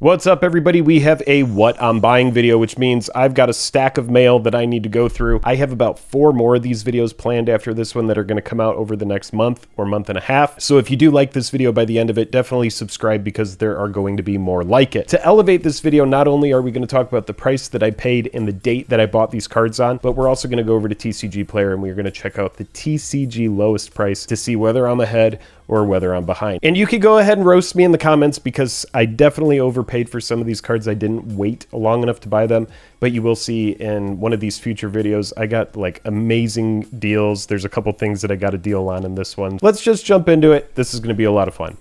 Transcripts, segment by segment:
What's up, everybody? We have a what I'm buying video, which means I've got a stack of mail that I need to go through. I have about 4 more of these videos planned after this one that are going to come out over the next month or month and a half. So if you do like this video by the end of it, definitely subscribe because there are going to be more like it. To elevate this video, not only are we going to talk about the price that I paid and the date that I bought these cards on, but we're also going to go over to TCG Player and we're going to check out the TCG lowest price to see whether I'm ahead or whether I'm behind. And you could go ahead and roast me in the comments because I definitely overpaid for some of these cards. I didn't wait long enough to buy them, but you will see in one of these future videos, I got like amazing deals. There's a couple things that I got a deal on in this one. Let's just jump into it. This is gonna be a lot of fun.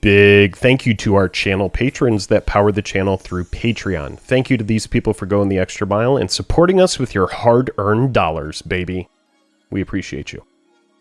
Big thank you to our channel patrons that power the channel through Patreon. Thank you to these people for going the extra mile and supporting us with your hard-earned dollars, baby. We appreciate you.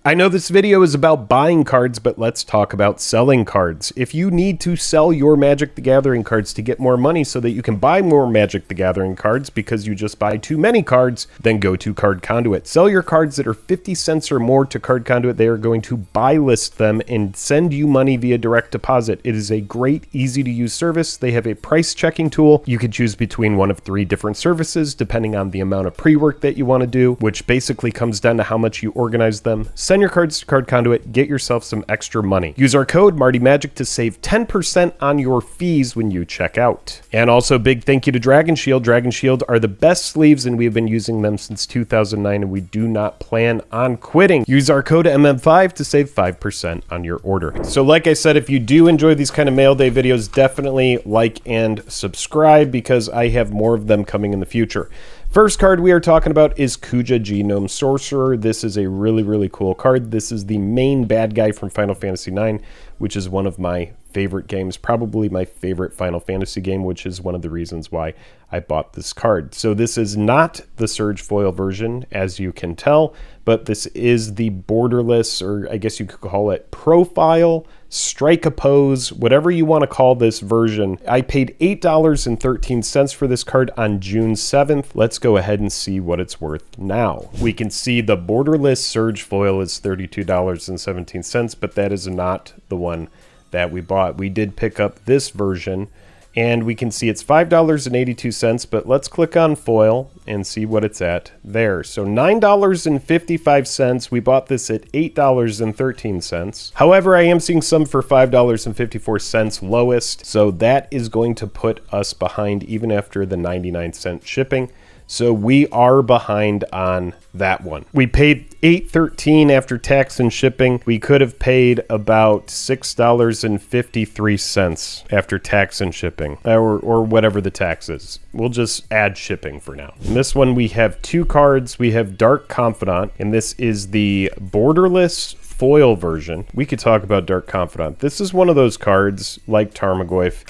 I know this video is about buying cards, but let's talk about selling cards. If you need to sell your Magic the Gathering cards to get more money so that you can buy more Magic the Gathering cards because you just buy too many cards, then go to Card Conduit. Sell your cards that are 50 cents or more to Card Conduit. They are going to buy list them and send you money via direct deposit. It is a great, easy to use service. They have a price checking tool. You can choose between one of 3 different services depending on the amount of pre-work that you want to do, which basically comes down to how much you organize them. Send your cards to Card Conduit, get yourself some extra money. Use our code MartyMagic to save 10% on your fees when you check out. And also big thank you to Dragon Shield. Dragon Shield are the best sleeves and we've been using them since 2009 and we do not plan on quitting. Use our code MM5 to save 5% on your order. So like I said, if you do enjoy these kind of mail day videos, definitely like and subscribe because I have more of them coming in the future. First card we are talking about is Kuja Genome Sorcerer. This is a really cool card. This is the main bad guy from Final Fantasy IX, which is one of my favorite games, probably my favorite Final Fantasy game, which is one of the reasons why I bought this card. So this is not the Surge Foil version, as you can tell, but this is the borderless, or I guess you could call it profile, strike a pose, whatever you want to call this version. I paid $8.13 for this card on June 7th. Let's go ahead and see what it's worth now. We can see the borderless Surge Foil is $32.17, but that is not the one that we bought. We did pick up this version and we can see it's $5.82, but let's click on foil and see what it's at there. So $9.55. We bought this at $8.13. However, I am seeing some for $5.54 lowest. So that is going to put us behind even after the 99-cent shipping. So we are behind on that one. We paid $8.13 after tax and shipping. We could have paid about $6.53 after tax and shipping, or whatever the tax is. We'll just add shipping for now. In this one, we have 2 cards. We have Dark Confidant, and this is the borderless foil version. We could talk about Dark Confidant. This is one of those cards, like Tarmogoyf,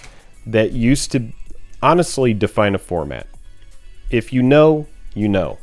that used to honestly define a format. If you know, you know.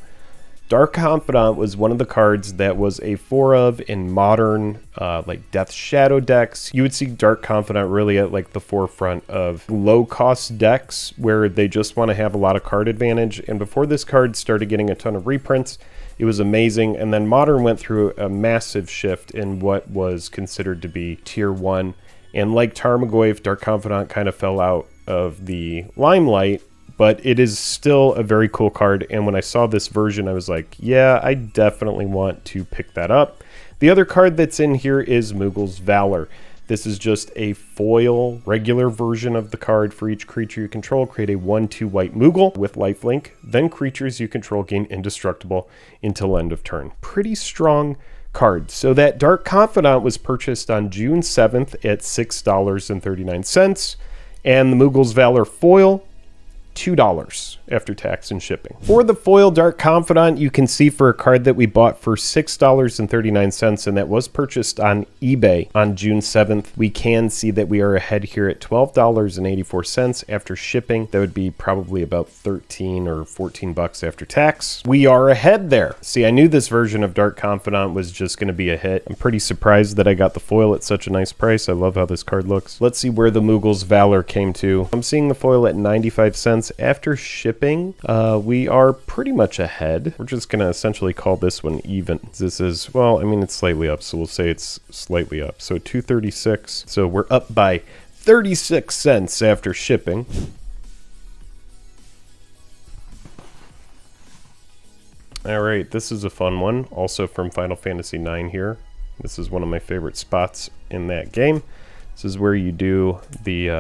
Dark Confidant was one of the cards that was a 4 of in modern like Death Shadow decks. You would see Dark Confidant really at like the forefront of low cost decks where they just want to have a lot of card advantage. And before this card started getting a ton of reprints, it was amazing. And then modern went through a massive shift in what was considered to be tier 1. And like Tarmogoyf, Dark Confidant kind of fell out of the limelight, but it is still a very cool card. And when I saw this version, I was like, yeah, I definitely want to pick that up. The other card that's in here is Moogle's Valor. This is just a foil, regular version of the card. For each creature you control, create a 1/2 white Moogle with lifelink. Then creatures you control gain indestructible until end of turn. Pretty strong card. So that Dark Confidant was purchased on June 7th at $6.39. And the Moogle's Valor foil, $2 after tax and shipping. For the foil Dark Confidant, you can see for a card that we bought for $6.39, and that was purchased on eBay on June 7th, we can see that we are ahead here at $12.84 after shipping. That would be probably about 13 or 14 bucks after tax. We are ahead there. See, I knew this version of Dark Confidant was just going to be a hit. I'm pretty surprised that I got the foil at such a nice price. I love how this card looks. Let's see where the Moogle's Valor came to. I'm seeing the foil at 95 cents after shipping. We are pretty much ahead. We're just going to essentially call this one even. This is, well, I mean, it's slightly up, so we'll say it's slightly up. So 236. So we're up by 36 cents after shipping. All right, this is a fun one, also from Final Fantasy IX here. This is one of my favorite spots in that game. This is where you do the,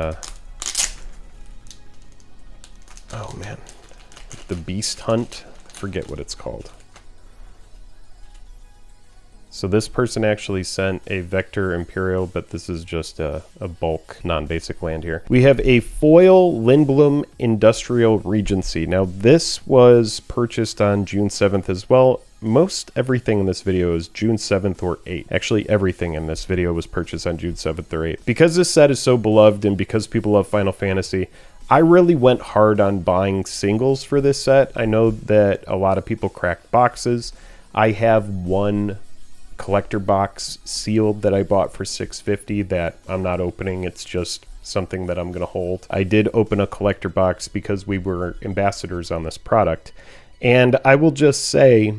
oh man, the beast hunt. I forget what it's called. So this person actually sent a Vector Imperial, but this is just a bulk non-basic land here. We have a foil Lindblum Industrial Regency. Now this was purchased on June 7th as well. Most everything in this video is June 7th or 8th. Actually, everything in this video was purchased on June 7th or 8th. Because this set is so beloved and because people love Final Fantasy, I really went hard on buying singles for this set. I know that a lot of people cracked boxes. I have one collector box sealed that I bought for $6.50 that I'm not opening. It's just something that I'm going to hold. I did open a collector box because we were ambassadors on this product. And I will just say,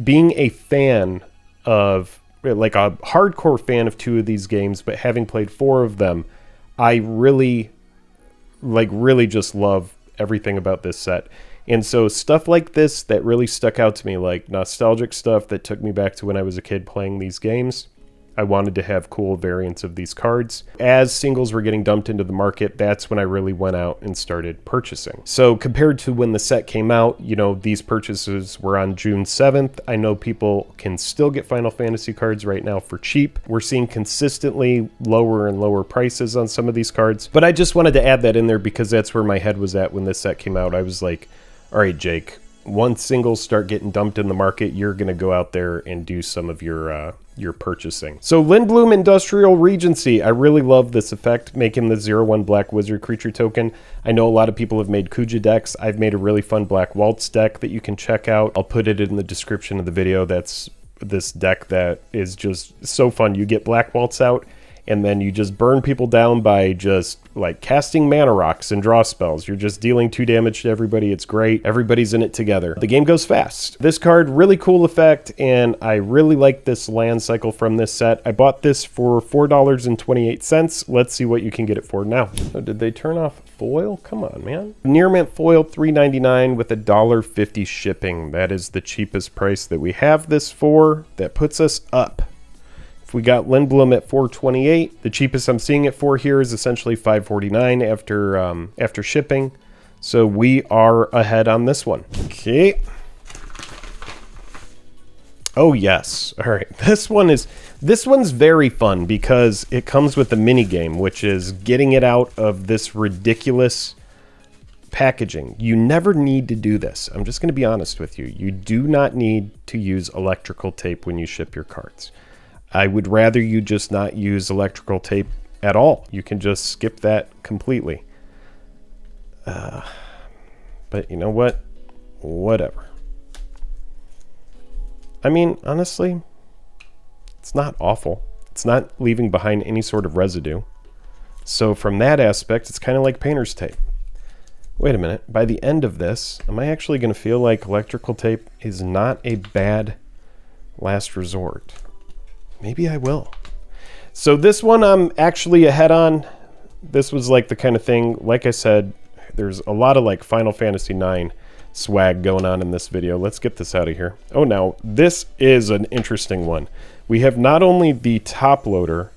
being a fan of, like a hardcore fan of 2 of these games, but having played 4 of them, I really just love everything about this set. And so stuff like this that really stuck out to me, like nostalgic stuff that took me back to when I was a kid playing these games, I wanted to have cool variants of these cards. As singles were getting dumped into the market, that's when I really went out and started purchasing. So compared to when the set came out, you know, these purchases were on June 7th. I know people can still get Final Fantasy cards right now for cheap. We're seeing consistently lower and lower prices on some of these cards, but I just wanted to add that in there because that's where my head was at when this set came out. I was like, all right, Jake, once singles start getting dumped in the market, you're going to go out there and do some of your purchasing. So Lindblum Industrial Regency. I really love this effect, making the 0/1 black wizard creature token. I know a lot of people have made Kuja decks. I've made a really fun Black Waltz deck that you can check out. I'll put it in the description of the video. That's this deck that is just so fun. You get Black Waltz out, and then you just burn people down by just like casting mana rocks and draw spells. You're just dealing 2 damage to everybody. It's great. Everybody's in it together. The game goes fast. This card, really cool effect, and I really like this land cycle from this set. I bought this for $4.28. Let's see what you can get it for now. Oh, did they turn off foil? Come on, man. Near mint foil, $3.99 with $1.50 shipping. That is the cheapest price that we have this for. That puts us up. We got Lindblum at $4.28. The cheapest I'm seeing it for here is essentially $5.49 after shipping. So we are ahead on this one. Okay. Oh yes. All right. This one's very fun because it comes with a mini game, which is getting it out of this ridiculous packaging. You never need to do this. I'm just going to be honest with you. You do not need to use electrical tape when you ship your cards. I would rather you just not use electrical tape at all. You can just skip that completely. But you know what? Whatever. I mean, honestly, it's not awful. It's not leaving behind any sort of residue. So from that aspect, it's kind of like painter's tape. Wait a minute. By the end of this, am I actually going to feel like electrical tape is not a bad last resort? Maybe I will. So this one I'm actually ahead on. This was like the kind of thing, like I said, there's a lot of like Final Fantasy IX swag going on in this video. Let's get this out of here. Oh, now this is an interesting one. We have not only the top loader,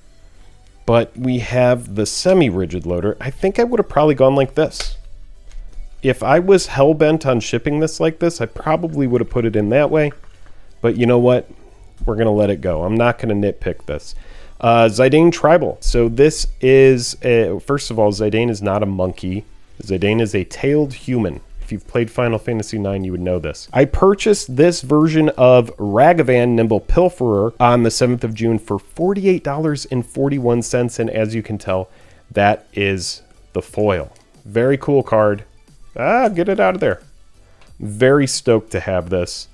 but we have the semi-rigid loader. I think I would have probably gone like this. If I was hell-bent on shipping this like this, I probably would have put it in that way. But you know what? We're going to let it go. I'm not going to nitpick this. Zidane Tribal. So this is, first of all, Zidane is not a monkey. Zidane is a tailed human. If you've played Final Fantasy IX, you would know this. I purchased this version of Ragavan Nimble Pilferer on the 7th of June for $48.41. And as you can tell, that is the foil. Very cool card. Get it out of there. Very stoked to have this.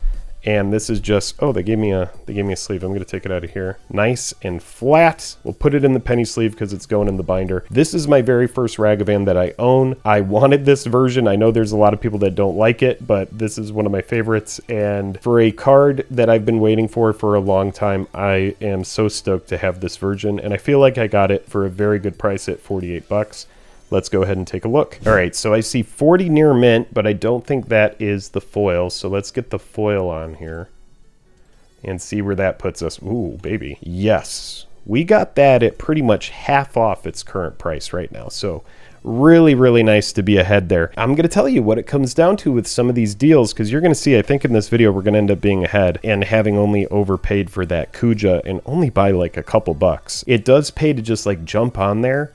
And this is just, oh, they gave me a sleeve. I'm going to take it out of here. Nice and flat. We'll put it in the penny sleeve because it's going in the binder. This is my very first Ragavan that I own. I wanted this version. I know there's a lot of people that don't like it, but this is one of my favorites. And for a card that I've been waiting for a long time, I am so stoked to have this version. And I feel like I got it for a very good price at 48 bucks. Let's go ahead and take a look. All right, so I see 40 near mint, but I don't think that is the foil. So let's get the foil on here and see where that puts us. Ooh, baby. Yes, we got that at pretty much half off its current price right now. So really, really nice to be ahead there. I'm going to tell you what it comes down to with some of these deals, because you're going to see, I think in this video, we're going to end up being ahead and having only overpaid for that Kuja and only by like a couple bucks. It does pay to just like jump on there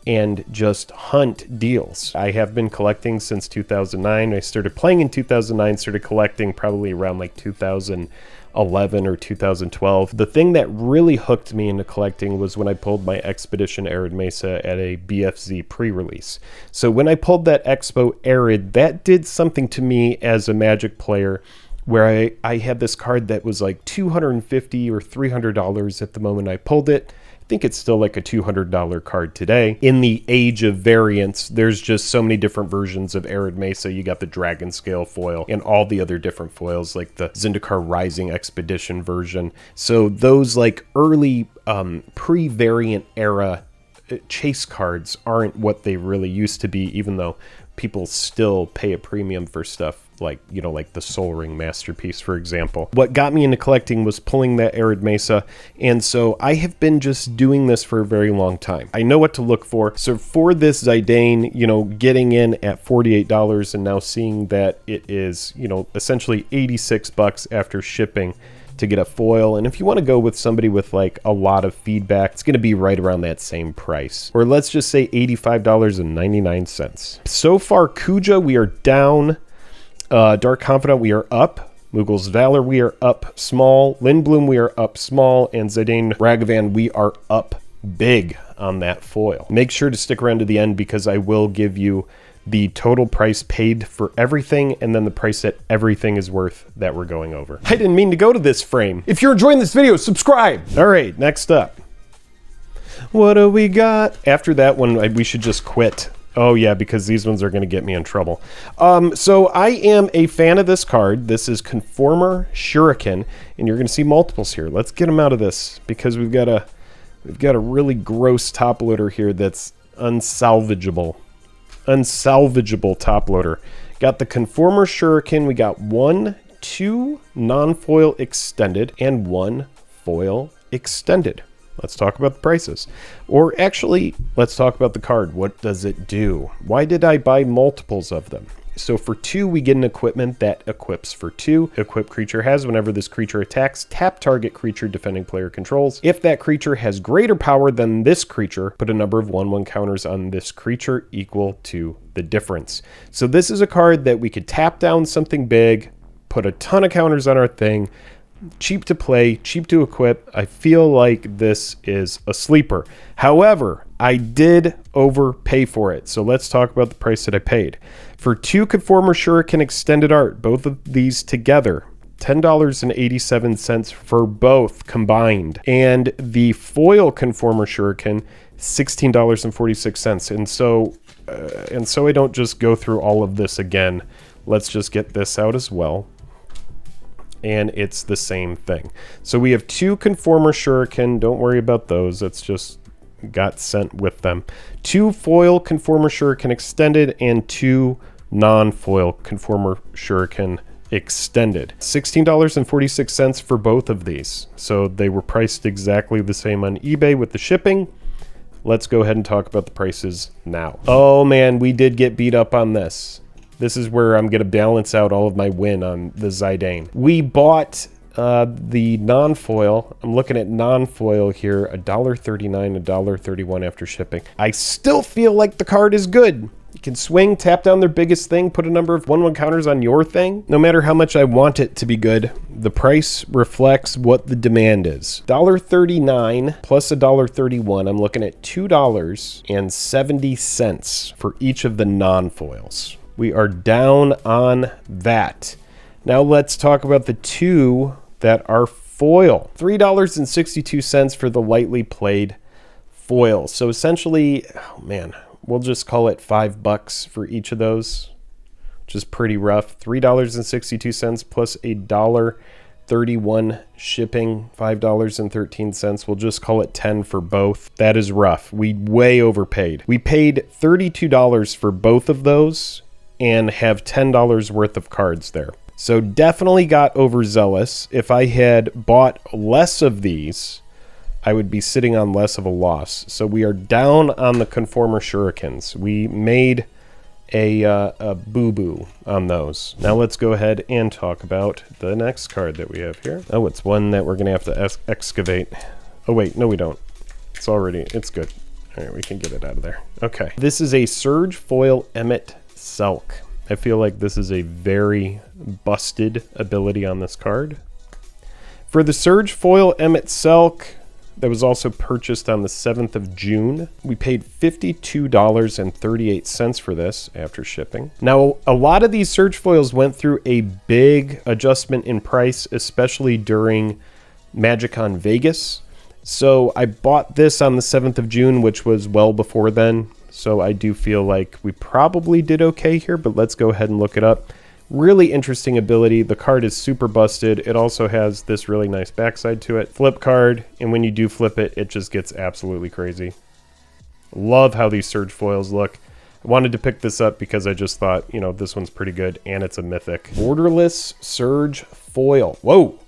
and just hunt deals. I have been collecting since 2009. I started playing in 2009, started collecting probably around like 2011 or 2012. The thing that really hooked me into collecting was when I pulled my Expedition Arid Mesa at a BFZ pre-release. So when I pulled that Expo Arid, that did something to me as a Magic player where I had this card that was like $250 or $300 at the moment I pulled it. I think it's still like a $200 card today. In the age of variants, there's just so many different versions of Arid Mesa. You got the Dragon Scale foil and all the other different foils, like the Zendikar Rising Expedition version. So those like early pre-variant era chase cards aren't what they really used to be, even though people still pay a premium for stuff like, you know, like the Sol Ring Masterpiece, for example. What got me into collecting was pulling that Arid Mesa, and so I have been just doing this for a very long time. I know what to look for. So for this Zidane, you know, getting in at $48 and now seeing that it is, you know, essentially 86 bucks after shipping to get a foil. And if you want to go with somebody with like a lot of feedback, it's going to be right around that same price, or let's just say $85.99. So far, Kuja, we are down. Dark Confidant, we are up. Mughals Valor, we are up small. Lindblum, we are up small. And Zidane Ragavan, we are up big on that foil. Make sure to stick around to the end because I will give you the total price paid for everything and then the price that everything is worth that we're going over. I didn't mean to go to this frame. If you're enjoying this video, subscribe. All right, next up. What do we got? After that one, we should just quit. Oh yeah, because these ones are going to get me in trouble. So I am a fan of this card. This is Conformer Shuriken, and you're going to see multiples here. Let's get them out of this because we've got a really gross top loader here that's unsalvageable. Unsalvageable top loader. Got the Conformer Shuriken. We got 1, 2 non-foil extended and 1 foil extended. Let's talk about the prices. Or actually, let's talk about the card. What does it do? Why did I buy multiples of them? So for 2, we get an equipment that equips for 2. Equip creature has, whenever this creature attacks, tap target creature defending player controls. If that creature has greater power than this creature, put a number of 1/1 counters on this creature equal to the difference. So this is a card that we could tap down something big, put a ton of counters on our thing, cheap to play, cheap to equip. I feel like this is a sleeper. However, I did overpay for it. So let's talk about the price that I paid. For 2 Conformer Shuriken Extended Art, both of these together, $10.87 for both combined. And the foil Conformer Shuriken, $16.46. And so I don't just go through all of this again. Let's just get this out as well. And it's the same thing. So we have 2 Conformer Shuriken. Don't worry about those. That's just got sent with them. 2 foil Conformer Shuriken Extended and 2 non-foil Conformer Shuriken Extended. $16.46 for both of these. So they were priced exactly the same on eBay with the shipping. Let's go ahead and talk about the prices now. Oh man, we did get beat up on this. This is where I'm going to balance out all of my win on the Zidane. We bought the non-foil. I'm looking at non-foil here, $1.39, $1.31 after shipping. I still feel like the card is good. You can swing, tap down their biggest thing, put a number of 1/1 counters on your thing. No matter how much I want it to be good, the price reflects what the demand is. $1.39 plus $1.31. I'm looking at $2.70 for each of the non-foils. We are down on that. Now let's talk about the two that are foil. $3.62 for the lightly played foil. So essentially, oh man, we'll just call it $5 for each of those, which is pretty rough. $3.62 plus $1.31 shipping, $5.13. We'll just call it 10 for both. That is rough. We way overpaid. We paid $32 for both of those and have $10 worth of cards there. So definitely got overzealous. If I had bought less of these, I would be sitting on less of a loss. So we are down on the Conformer Shurikens. We made a boo-boo on those. Now let's go ahead and talk about the next card that we have here. Oh, it's one that we're going to have to excavate. Oh, wait, no we don't. It's good. All right, we can get it out of there. Okay. This is a Surge Foil Emmet Selk. I feel like this is a very busted ability on this card. For the Surge Foil Emmet Selk, that was also purchased on the 7th of June. We paid $52.38 for this after shipping. Now, a lot of these Surge Foils went through a big adjustment in price, especially during MagicCon Vegas. So I bought this on the 7th of June, which was well before then. So I do feel like we probably did okay here, but let's go ahead and look it up. Really interesting ability. The card is super busted. It also has this really nice backside to it. Flip card, and when you do flip it, it just gets absolutely crazy. Love how these Surge Foils look. I wanted to pick this up because I just thought, you know, this one's pretty good, and it's a mythic. Borderless Surge Foil. Whoa!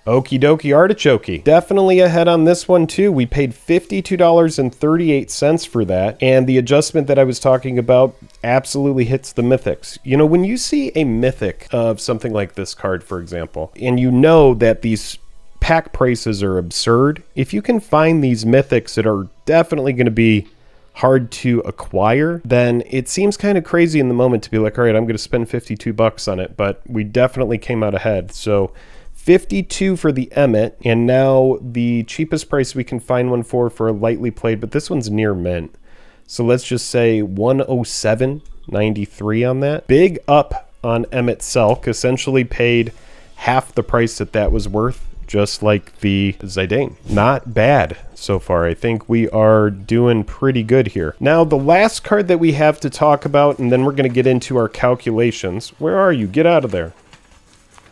Okie dokie artichoke. Definitely ahead on this one too. We paid $52.38 for that. And the adjustment that I was talking about absolutely hits the mythics. You know, when you see a mythic of something like this card, for example, and you know that these pack prices are absurd, if you can find these mythics that are definitely going to be hard to acquire, then it seems kind of crazy in the moment to be like, all right, I'm going to spend $52 on it, but we definitely came out ahead. So $52 for the Emmet, and now the cheapest price we can find one for a lightly played, but this one's near mint. So let's just say $107.93 on that. Big up on Emmet Selk, essentially paid half the price that was worth, just like the Zidane. Not bad so far. I think we are doing pretty good here. Now, the last card that we have to talk about, and then we're going to get into our calculations. Where are you? Get out of there.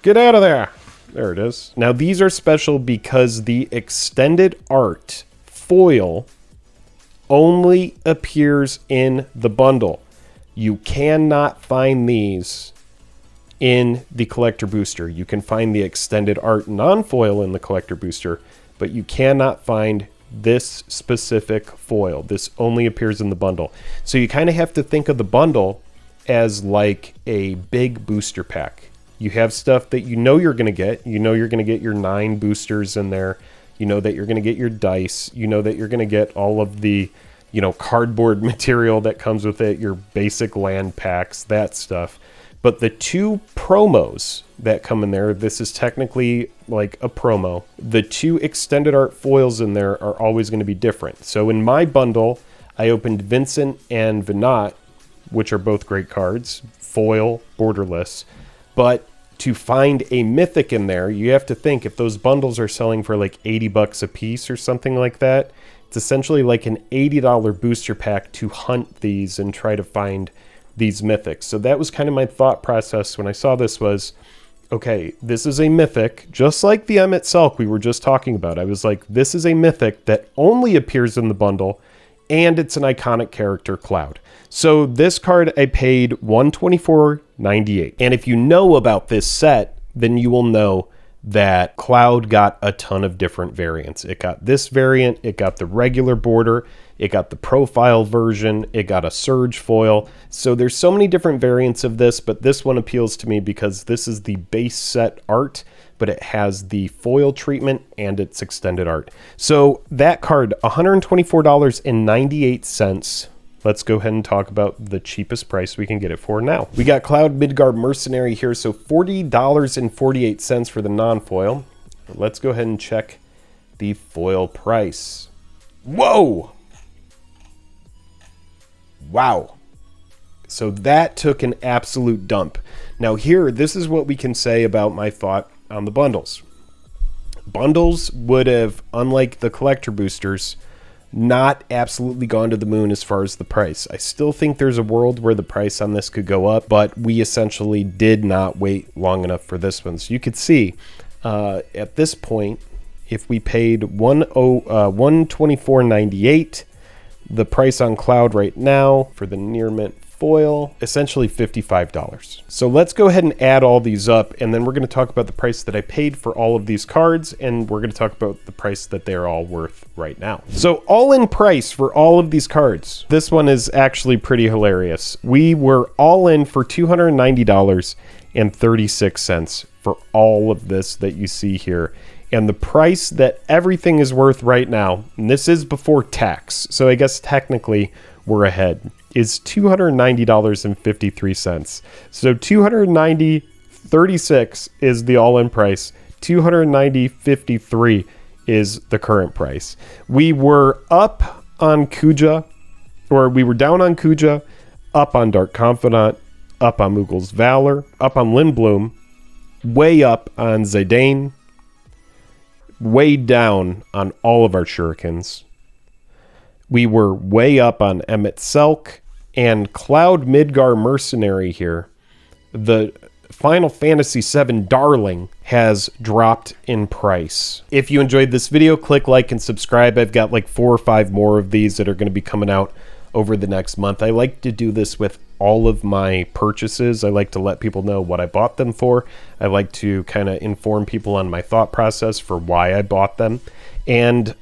Get out of there. There it is. Now, these are special because the extended art foil only appears in the bundle. You cannot find these in the collector booster. You can find the extended art non-foil in the collector booster, but you cannot find this specific foil. This only appears in the bundle. So you kind of have to think of the bundle as like a big booster pack. You have stuff that you know you're going to get. You know you're going to get your 9 boosters in there. You know that you're going to get your dice. You know that you're going to get all of the, you know, cardboard material that comes with it, your basic land packs, that stuff. But the 2 promos that come in there, this is technically like a promo. The 2 extended art foils in there are always going to be different. So in my bundle, I opened Vincent and Venat, which are both great cards, foil, borderless. But to find a mythic in there, you have to think if those bundles are selling for like $80 a piece or something like that, it's essentially like an $80 booster pack to hunt these and try to find these mythics. So that was kind of my thought process when I saw this was, okay, this is a mythic, just like the Emmet Selk we were just talking about. I was like, this is a mythic that only appears in the bundle, and it's an iconic character, Cloud. So this card I paid $124.98. And if you know about this set, then you will know that Cloud got a ton of different variants. It got this variant, it got the regular border, it got the profile version, it got a surge foil. So there's so many different variants of this, but this one appeals to me because this is the base set art, but it has the foil treatment and its extended art. So that card, $124.98. Let's go ahead and talk about the cheapest price we can get it for now. We got Cloud Midgard Mercenary here, so $40.48 for the non-foil. Let's go ahead and check the foil price. Whoa! Wow. So that took an absolute dump. Now here, this is what we can say about my thought on the bundles. Bundles would have, unlike the collector boosters, not absolutely gone to the moon as far as the price. I still think there's a world where the price on this could go up, but we essentially did not wait long enough for this one. So you could see at this point, if we paid $124.98, the price on Cloud right now for the near mint foil, essentially $55. So let's go ahead and add all these up, and then we're going to talk about the price that I paid for all of these cards, and we're going to talk about the price that they're all worth right now. So all in price for all of these cards. This one is actually pretty hilarious. We were all in for $290.36 for all of this that you see here. And the price that everything is worth right now, and this is before tax, so I guess technically we're ahead, is $290.53. So $290.36 is the all-in price. $290.53 is the current price. We were up on Kuja, or we were down on Kuja, up on Dark Confidant, up on Mughal's Valor, up on Lindblom, way up on Zidane, way down on all of our Shurikens. We were way up on Emmett Selk and Cloud Midgar Mercenary here. The Final Fantasy VII Darling has dropped in price. If you enjoyed this video, click like and subscribe. I've got like 4 or 5 more of these that are going to be coming out over the next month. I like to do this with all of my purchases. I like to let people know what I bought them for. I like to kind of inform people on my thought process for why I bought them. And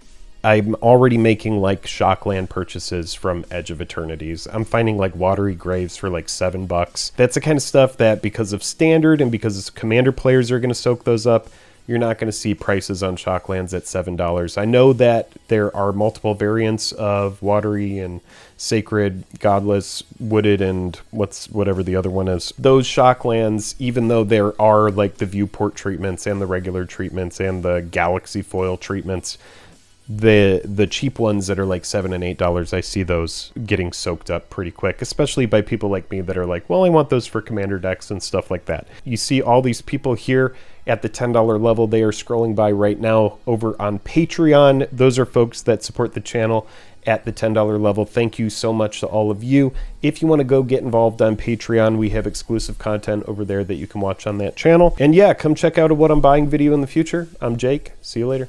I'm already making like Shockland purchases from Edge of Eternities. I'm finding like Watery Graves for like $7. That's the kind of stuff that, because of standard and because Commander players are going to soak those up, you're not going to see prices on Shocklands at $7. I know that there are multiple variants of Watery and Sacred, Godless, Wooded, and whatever the other one is. Those Shocklands, even though there are like the viewport treatments and the regular treatments and the Galaxy foil treatments, the cheap ones that are like $7 and $8, I see those getting soaked up pretty quick, especially by people like me that are like, well, I want those for Commander decks and stuff like that. You see all these people here at the $10 level. They are scrolling by right now over on Patreon. Those are folks that support the channel at the $10 level. Thank you so much to all of you. If you want to go get involved on Patreon, we have exclusive content over there that you can watch on that channel. And yeah, come check out a What I'm Buying video in the future. I'm Jake. See you later.